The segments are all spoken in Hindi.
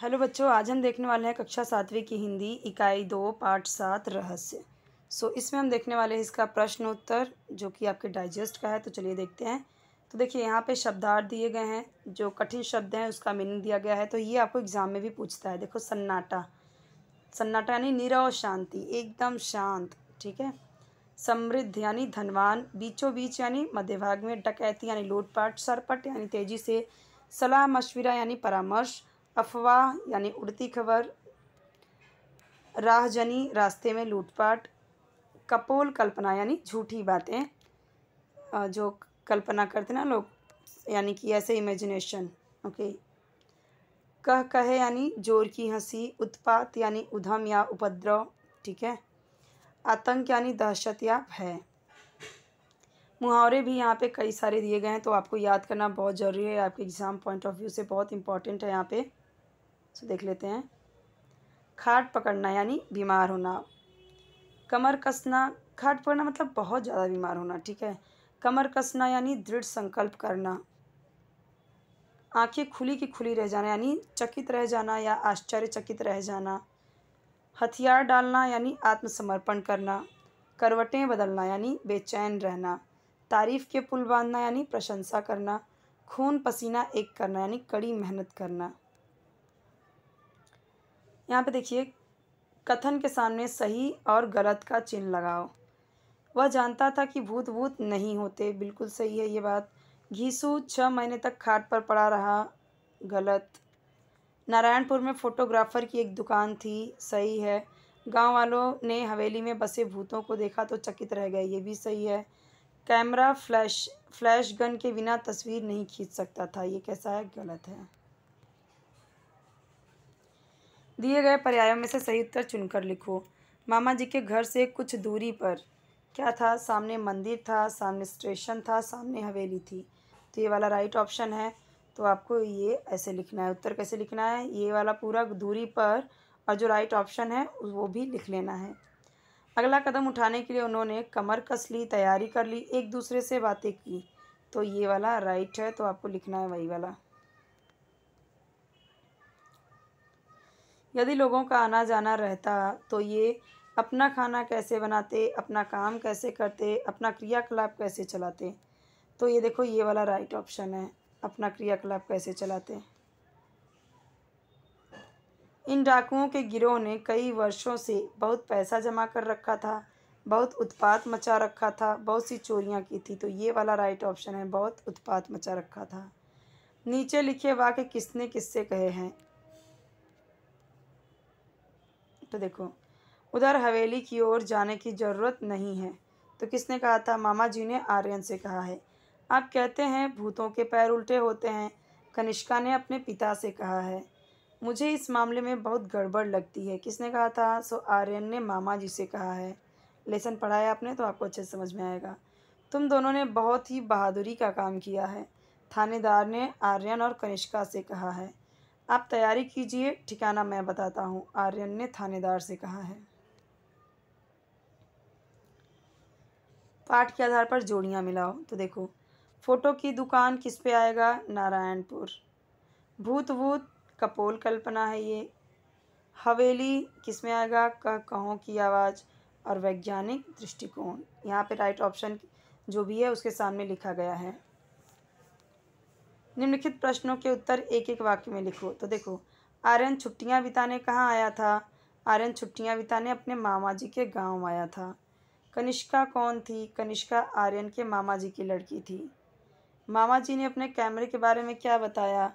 हेलो बच्चों, आज हम देखने वाले हैं कक्षा 7वीं की हिंदी इकाई 2 पाठ 7 रहस्य। इसमें हम देखने वाले हैं इसका प्रश्न उत्तर जो कि आपके डाइजेस्ट का है। तो चलिए देखते हैं। तो देखिए यहाँ पे शब्दार्थ दिए गए हैं, जो कठिन शब्द हैं उसका मीनिंग दिया गया है। तो ये आपको एग्जाम में भी पूछता है। देखो, सन्नाटा। सन्नाटा यानी नीरव शांति, एकदम शांत। ठीक है। समृद्ध यानी धनवान, बीचों बीच यानी मध्य भाग में, डकैती यानी लूटपाट, सरपट यानी तेजी से, सलाह मशविरा यानी परामर्श, अफवाह यानी उड़ती खबर, राहजनी रास्ते में लूटपाट, कपोल कल्पना यानी झूठी बातें, जो कल्पना करते ना लोग, यानी कि ऐसे इमेजिनेशन। ओके। कह कहे यानी जोर की हंसी, उत्पात यानी उधम या उपद्रव। ठीक है। आतंक यानी दहशत या भय। मुहावरे भी यहाँ पे कई सारे दिए गए हैं, तो आपको याद करना बहुत ज़रूरी है। आपके एग्ज़ाम पॉइंट ऑफ व्यू से बहुत इंपॉर्टेंट है यहाँ पे। देख लेते हैं। खाट पकड़ना यानी बीमार होना। कमर कसना, खाट पकड़ना मतलब बहुत ज़्यादा बीमार होना। ठीक है। कमर कसना यानी दृढ़ संकल्प करना। आंखें खुली की खुली रह जाना यानी चकित रह जाना या आश्चर्यचकित रह जाना। हथियार डालना यानी आत्मसमर्पण करना। करवटें बदलना यानी बेचैन रहना। तारीफ़ के पुल बांधना यानी प्रशंसा करना। खून पसीना एक करना यानी कड़ी मेहनत करना। यहाँ पे देखिए, कथन के सामने सही और गलत का चिन्ह लगाओ। वह जानता था कि भूत भूत नहीं होते, बिल्कुल सही है ये बात। घीसू 6 महीने तक खाट पर पड़ा रहा, गलत। नारायणपुर में फोटोग्राफर की एक दुकान थी, सही है। गांव वालों ने हवेली में बसे भूतों को देखा तो चकित रह गए, ये भी सही है। कैमरा फ्लैश गन के बिना तस्वीर नहीं खींच सकता था, ये कैसा है, गलत है। दिए गए पर्यायों में से सही उत्तर चुनकर लिखो। मामा जी के घर से कुछ दूरी पर क्या था? सामने मंदिर था, सामने स्टेशन था, सामने हवेली थी। तो ये वाला राइट ऑप्शन है। तो आपको ये ऐसे लिखना है। उत्तर कैसे लिखना है? ये वाला पूरा दूरी पर, और जो राइट ऑप्शन है वो भी लिख लेना है। अगला कदम उठाने के लिए उन्होंने कमर कस ली, तैयारी कर ली, एक दूसरे से बातें की। तो ये वाला राइट है, तो आपको लिखना है वही वाला। यदि लोगों का आना जाना रहता तो ये अपना खाना कैसे बनाते, अपना काम कैसे करते, अपना क्रियाकलाप कैसे चलाते। तो ये देखो, ये वाला राइट ऑप्शन है, अपना क्रियाकलाप कैसे चलाते। इन डाकुओं के गिरोह ने कई वर्षों से बहुत पैसा जमा कर रखा था, बहुत उत्पात मचा रखा था, बहुत सी चोरियां की थी। तो ये वाला राइट ऑप्शन है, बहुत उत्पात मचा रखा था। नीचे लिखे वाक्य किसने किससे कहे हैं? तो देखो, उधर हवेली की ओर जाने की ज़रूरत नहीं है। तो किसने कहा था? मामा जी ने आर्यन से कहा है। आप कहते हैं भूतों के पैर उल्टे होते हैं, कनिष्का ने अपने पिता से कहा है। मुझे इस मामले में बहुत गड़बड़ लगती है, किसने कहा था? आर्यन ने मामा जी से कहा है। लेसन पढ़ा है आपने तो आपको अच्छे से समझ में आएगा। तुम दोनों ने बहुत ही बहादुरी का काम किया है, थानेदार ने आर्यन और कनिष्का से कहा है। आप तैयारी कीजिए, ठिकाना मैं बताता हूँ, आर्यन ने थानेदार से कहा है। पाठ के आधार पर जोड़ियाँ मिलाओ। तो देखो, फोटो की दुकान किस पे आएगा? नारायणपुर। भूत भूत कपोल कल्पना है ये। हवेली किस में आएगा? कह कहों की आवाज़। और वैज्ञानिक दृष्टिकोण, यहाँ पे राइट ऑप्शन जो भी है उसके सामने लिखा गया है। निम्नलिखित प्रश्नों के उत्तर एक एक वाक्य में लिखो। तो देखो, आर्यन छुट्टियां बिताने कहाँ आया था? आर्यन छुट्टियां बिताने अपने मामा जी के गांव आया था। कनिष्का कौन थी? कनिष्का आर्यन के मामा जी की लड़की थी। मामा जी ने अपने कैमरे के बारे में क्या बताया?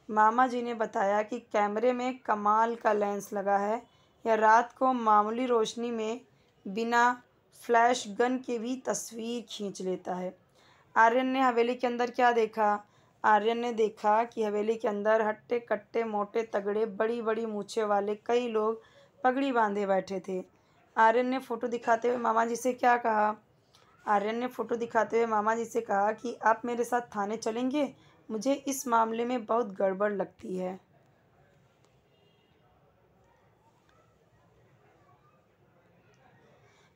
मामा जी ने बताया कि कैमरे में कमाल का लेंस लगा है, यह रात को मामूली रोशनी में बिना फ्लैश गन के भी तस्वीर खींच लेता है। आर्यन ने हवेली के अंदर क्या देखा? आर्यन ने देखा कि हवेली के अंदर हट्टे कट्टे मोटे तगड़े बड़ी बड़ी मूछें वाले कई लोग पगड़ी बांधे बैठे थे। आर्यन ने फ़ोटो दिखाते हुए मामा जी से क्या कहा? आर्यन ने फ़ोटो दिखाते हुए मामा जी से कहा कि आप मेरे साथ थाने चलेंगे, मुझे इस मामले में बहुत गड़बड़ लगती है।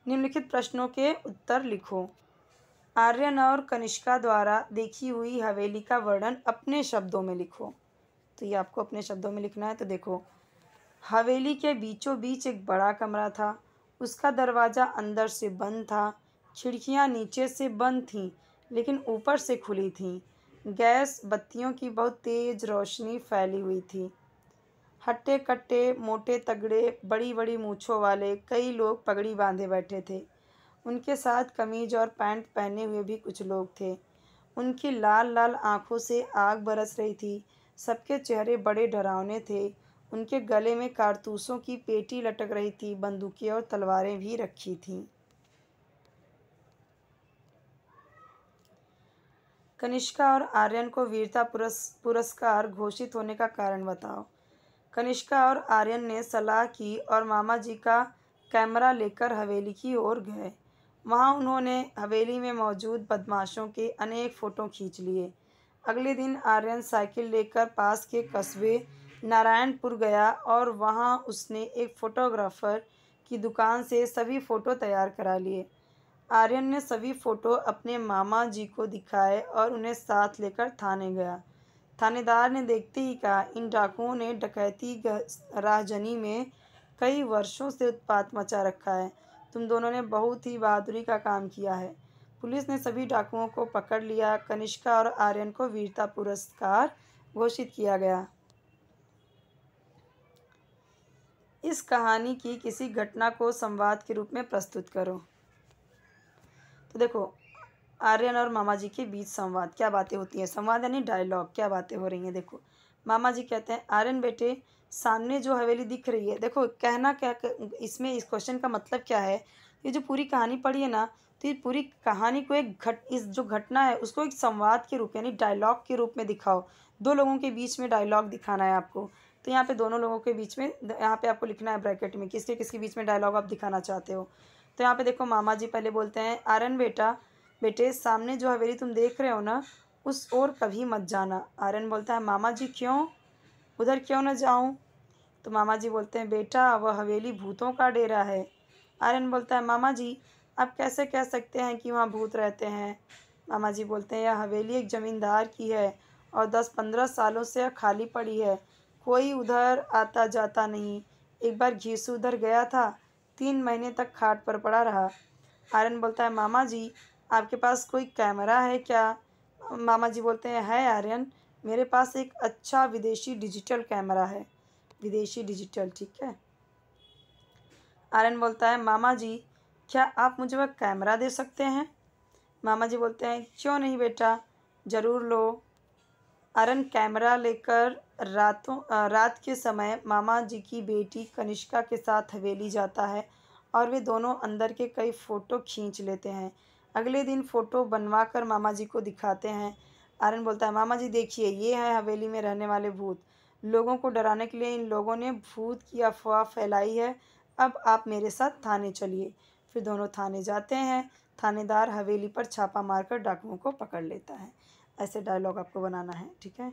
निम्नलिखित प्रश्नों के उत्तर लिखो। आर्यन और कनिष्का द्वारा देखी हुई हवेली का वर्णन अपने शब्दों में लिखो। तो ये आपको अपने शब्दों में लिखना है। तो देखो, हवेली के बीचों बीच एक बड़ा कमरा था। उसका दरवाज़ा अंदर से बंद था। खिड़कियां नीचे से बंद थीं, लेकिन ऊपर से खुली थीं। गैस बत्तियों की बहुत तेज़ रोशनी फैली हुई थी। हट्टे कट्टे, मोटे तगड़े, बड़ी बड़ी मूँछों वाले कई लोग पगड़ी बांधे बैठे थे। उनके साथ कमीज और पैंट पहने हुए भी कुछ लोग थे। उनकी लाल लाल आंखों से आग बरस रही थी। सबके चेहरे बड़े डरावने थे। उनके गले में कारतूसों की पेटी लटक रही थी। बंदूकें और तलवारें भी रखी थीं। कनिष्का और आर्यन को वीरता पुरस्कार घोषित होने का कारण बताओ। कनिष्का और आर्यन ने सलाह की और मामा जी का कैमरा लेकर हवेली की ओर गए। वहां उन्होंने हवेली में मौजूद बदमाशों के अनेक फ़ोटो खींच लिए। अगले दिन आर्यन साइकिल लेकर पास के कस्बे नारायणपुर गया और वहां उसने एक फ़ोटोग्राफ़र की दुकान से सभी फ़ोटो तैयार करा लिए। आर्यन ने सभी फ़ोटो अपने मामा जी को दिखाए और उन्हें साथ लेकर थाने गया। थानेदार ने देखते ही कहा, इन डाकुओं ने डकैती राहजनी में कई वर्षों से उत्पात मचा रखा है। तुम दोनों ने बहुत ही बहादुरी का काम किया है। पुलिस ने सभी डाकुओं को पकड़ लिया। कनिष्का और आर्यन को वीरता पुरस्कार घोषित किया गया। इस कहानी की किसी घटना को संवाद के रूप में प्रस्तुत करो। तो देखो, आर्यन और मामा जी के बीच संवाद, क्या बातें होती हैं। संवाद यानी डायलॉग, क्या बातें हो रही हैं। देखो, मामा जी कहते हैं, आर्यन बेटे, सामने जो हवेली दिख रही है, देखो कहना क्या, इसमें इस क्वेश्चन का मतलब क्या है। ये जो पूरी कहानी पढ़ी है ना, तो ये पूरी कहानी को इस जो घटना है उसको एक संवाद के रूप यानी डायलॉग के रूप में दिखाओ। दो लोगों के बीच में डायलॉग दिखाना है आपको। तो यहाँ पे दोनों लोगों के बीच में, यहाँ पे आपको लिखना है ब्रैकेट में किसके किसके बीच में डायलॉग आप दिखाना चाहते हो। तो यहाँ पे देखो, मामा जी पहले बोलते हैं, आर्यन बेटे, सामने जो हवेली तुम देख रहे हो ना, उस ओर कभी मत जाना। आर्यन बोलता है, मामा जी क्यों, उधर क्यों न जाऊं। तो मामा जी बोलते हैं, बेटा वह हवेली भूतों का डेरा है। आर्यन बोलता है, मामा जी आप कैसे कह सकते हैं कि वहाँ भूत रहते हैं। मामा जी बोलते हैं, यह हवेली एक ज़मींदार की है और 10-15 सालों से यह खाली पड़ी है। कोई उधर आता जाता नहीं। एक बार घीसू उधर गया था, 3 महीने तक खाट पर पड़ा रहा। आर्यन बोलता है, मामा जी आपके पास कोई कैमरा है क्या। मामा जी बोलते हैं, है आर्यन, मेरे पास एक अच्छा विदेशी डिजिटल कैमरा है। विदेशी डिजिटल, ठीक है। आर्यन बोलता है, मामा जी क्या आप मुझे वह कैमरा दे सकते हैं। मामा जी बोलते हैं, क्यों नहीं बेटा, ज़रूर लो। आर्यन कैमरा लेकर रात के समय मामा जी की बेटी कनिष्का के साथ हवेली जाता है और वे दोनों अंदर के कई फ़ोटो खींच लेते हैं। अगले दिन फ़ोटो बनवा कर मामा जी को दिखाते हैं। आर्यन बोलता है, मामा जी देखिए, ये है हवेली में रहने वाले भूत। लोगों को डराने के लिए इन लोगों ने भूत की अफवाह फैलाई है। अब आप मेरे साथ थाने चलिए। फिर दोनों थाने जाते हैं। थानेदार हवेली पर छापा मारकर डाकुओं को पकड़ लेता है। ऐसे डायलॉग आपको बनाना है, ठीक है।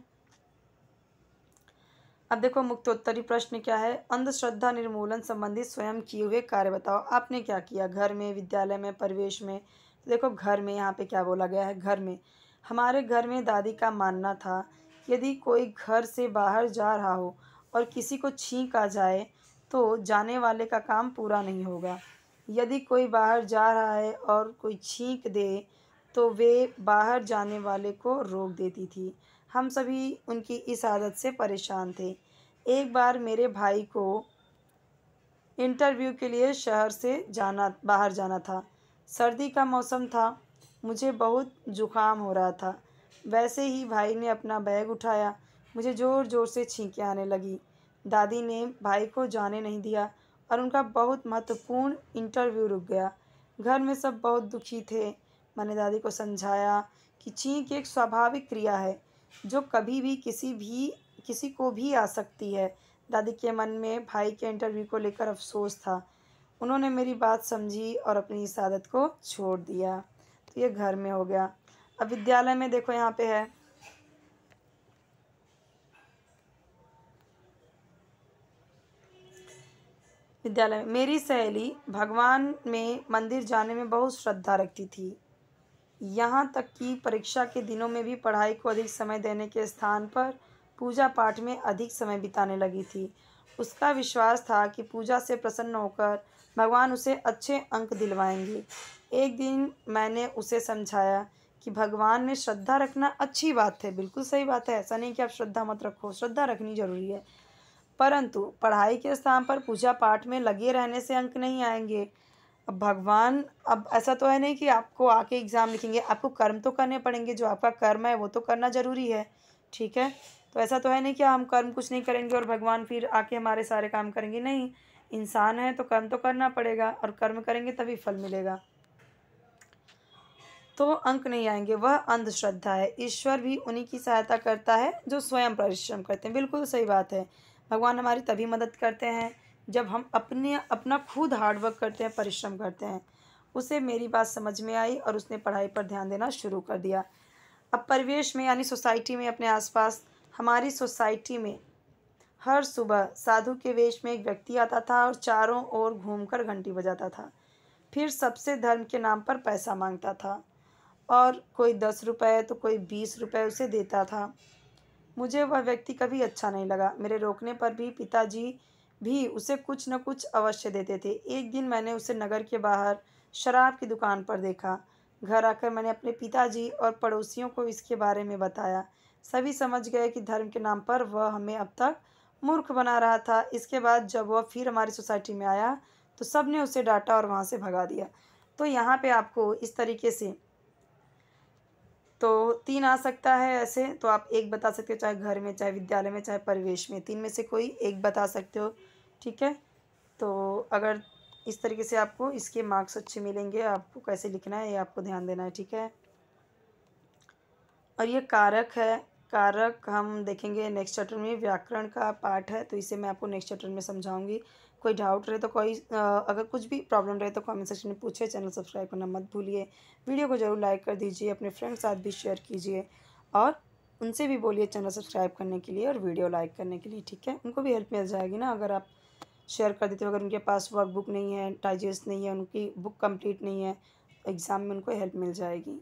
अब देखो, मुक्तोत्तरी प्रश्न क्या है। अंधश्रद्धा निर्मूलन संबंधित स्वयं किए हुए कार्य बताओ। आपने क्या किया, घर में, विद्यालय में, परिवेश में। तो देखो, घर में यहाँ पे क्या बोला गया है। घर में, हमारे घर में दादी का मानना था, यदि कोई घर से बाहर जा रहा हो और किसी को छींक आ जाए तो जाने वाले का काम पूरा नहीं होगा। यदि कोई बाहर जा रहा है और कोई छींक दे तो वे बाहर जाने वाले को रोक देती थी। हम सभी उनकी इस आदत से परेशान थे। एक बार मेरे भाई को इंटरव्यू के लिए शहर से बाहर जाना था। सर्दी का मौसम था। मुझे बहुत जुकाम हो रहा था। वैसे ही भाई ने अपना बैग उठाया। मुझे ज़ोर ज़ोर से छींकें आने लगी। दादी ने भाई को जाने नहीं दिया और उनका बहुत महत्वपूर्ण इंटरव्यू रुक गया। घर में सब बहुत दुखी थे। मैंने दादी को समझाया कि छींक एक स्वाभाविक क्रिया है जो कभी भी किसी को भी आ सकती है। दादी के मन में भाई के इंटरव्यू को लेकर अफसोस था। उन्होंने मेरी बात समझी और अपनी इस आदत को छोड़ दिया। तो ये घर में हो गया। अब विद्यालय में देखो, यहाँ पे है, विद्यालय में मेरी सहेली भगवान में मंदिर जाने में बहुत श्रद्धा रखती थी। यहाँ तक कि परीक्षा के दिनों में भी पढ़ाई को अधिक समय देने के स्थान पर पूजा पाठ में अधिक समय बिताने लगी थी। उसका विश्वास था कि पूजा से प्रसन्न होकर भगवान उसे अच्छे अंक दिलवाएंगे। एक दिन मैंने उसे समझाया कि भगवान में श्रद्धा रखना अच्छी बात है, बिल्कुल सही बात है, ऐसा नहीं कि आप श्रद्धा मत रखो, श्रद्धा रखनी जरूरी है, परंतु पढ़ाई के स्थान पर पूजा पाठ में लगे रहने से अंक नहीं आएंगे। अब भगवान, अब ऐसा तो है नहीं कि आपको आके एग्ज़ाम लिखेंगे, आपको कर्म तो करने पड़ेंगे, जो आपका कर्म है वो तो करना ज़रूरी है, ठीक है। तो ऐसा तो है नहीं कि हम कर्म कुछ नहीं करेंगे और भगवान फिर आके हमारे सारे काम करेंगे, नहीं। इंसान है तो कर्म तो करना पड़ेगा और कर्म करेंगे तभी फल मिलेगा। तो अंक नहीं आएंगे, वह अंधश्रद्धा है। ईश्वर भी उन्हीं की सहायता करता है जो स्वयं परिश्रम करते हैं, बिल्कुल सही बात है। भगवान हमारी तभी मदद करते हैं जब हम अपना खुद हार्डवर्क करते हैं, परिश्रम करते हैं। उसे मेरी बात समझ में आई और उसने पढ़ाई पर ध्यान देना शुरू कर दिया। अब परिवेश में यानी सोसाइटी में, अपने आसपास, हमारी सोसाइटी में हर सुबह साधु के वेश में एक व्यक्ति आता था और चारों ओर घूमकर घंटी बजाता था। फिर सबसे धर्म के नाम पर पैसा मांगता था और कोई 10 रुपये तो कोई 20 रुपये उसे देता था। मुझे वह व्यक्ति कभी अच्छा नहीं लगा। मेरे रोकने पर भी पिताजी भी उसे कुछ न कुछ अवश्य देते थे। एक दिन मैंने उसे नगर के बाहर शराब की दुकान पर देखा। घर आकर मैंने अपने पिताजी और पड़ोसियों को इसके बारे में बताया। सभी समझ गए कि धर्म के नाम पर वह हमें अब तक मूर्ख बना रहा था। इसके बाद जब वह फिर हमारी सोसाइटी में आया तो सब ने उसे डांटा और वहाँ से भगा दिया। तो यहाँ पे आपको इस तरीके से तो 3 आ सकता है ऐसे, तो आप एक बता सकते हो, चाहे घर में, चाहे विद्यालय में, चाहे परिवेश में, 3 में से कोई एक बता सकते हो, ठीक है। तो अगर इस तरीके से आपको इसके मार्क्स अच्छे मिलेंगे, आपको कैसे लिखना है ये आपको ध्यान देना है, ठीक है। और ये कारक है, कारक हम देखेंगे नेक्स्ट चैप्टर में, व्याकरण का पार्ट है तो इसे मैं आपको नेक्स्ट चैप्टर में समझाऊंगी। कोई डाउट रहे तो अगर कुछ भी प्रॉब्लम रहे तो कमेंट सेक्शन में पूछे। चैनल सब्सक्राइब करना मत भूलिए। वीडियो को जरूर लाइक कर दीजिए, अपने फ्रेंड साथ भी शेयर कीजिए और उनसे भी बोलिए चैनल सब्सक्राइब करने के लिए और वीडियो लाइक करने के लिए, ठीक है। उनको भी हेल्प मिल जाएगी ना अगर आप शेयर कर देते हो। अगर उनके पास वर्क बुक नहीं है, डाइजेस्ट नहीं है, उनकी बुक कंप्लीट नहीं है, एग्ज़ाम में उनको हेल्प मिल जाएगी।